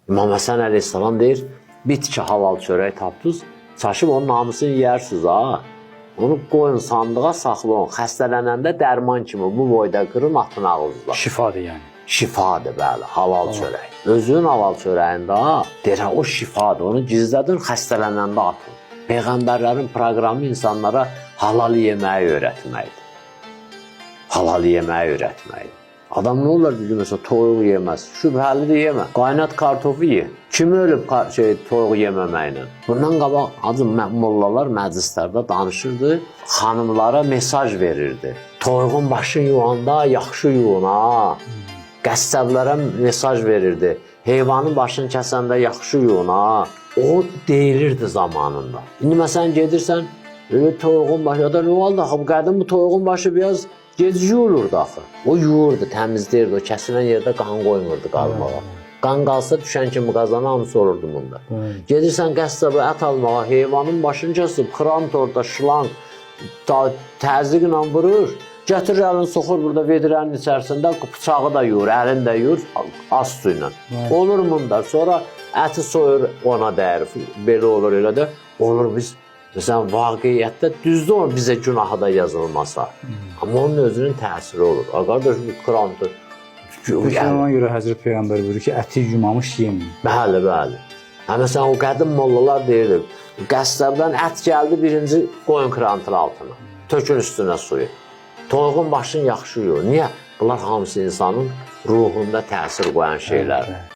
İmam Həsən əleyhissalam deyir, bitki halal çörək tapdınız, çaşıb onun hamısını yeyirsiniz ha. Onu qoyun sandığa saxlayın, xəstələnəndə dərman kimi bu boyda qırın, atın ağızla. Şifadır yəni. Şifadır, bəli, halal çörək. Özünün halal çörəyində deyirəm, o şifadır, onu gizlədin, xəstələnəndə atın. Peyğəmbərlərin proqramı insanlara halal yeməyi öyrətməkdir. Halal yeməyi öyrətməkdir. Adam nə olar bir gün məsələn toyuq yeməz, şübhəlidir yemə, qaynat kartofu ye. Kim ölüb toyuq yeməməklə? Bundan qabaq hacı mollalar məclislərdə danışırdı, xanımlara mesaj verirdi. Toyuğun başını yuyanda yaxşı yuyun ha. Qəssablara mesaj verirdi. Heyvanın başını kəsəndə yaxşı yuyun ha. O deyilirdi zamanında. İndi məsələn gedirsən, öyle toyuğun başı, ya da nə oldu axı, bu qədim bu toyuğun başı biraz gec yuyulurdu axı. O yuyurdu, təmizləyirdi, o kəsilən yerdə qan qoymurdu qalmağa. Qan qalsa düşən kimi qazana hamısı olurdu bunda. Gedirsən qəssaba ət almağa, heyvanın başını kəsib, xrant orada, şlanq, təzyiqlə vurur. Gətirir əlini soxur burada vedrənin içərisində, bıçağı da yuyur, əlini də yuyur, az su ilə. Olur bunda, sonra əti soyur, ona dəyir, belə olur, elə də olur biz. Məsələn, vaqiyyətdə düzdür o bizə günahı da yazılmasa. Amma onun özünün təsiri olur. Qardaş, bu krantı. Ona görə Həzrət Peyğəmbər buyurur ki, əti yumamış yeməyin. Bəli, bəli. Məsələn, o qədim mollalar deyirdi, qəssabdan ət gəldi birinci qoyun krantın altına. Tökün üstünə suyu. Toyuğun başını yaxşı yuyur. Niyə? Bunlar hamısı insanın ruhunda təsir qoyan şeylər.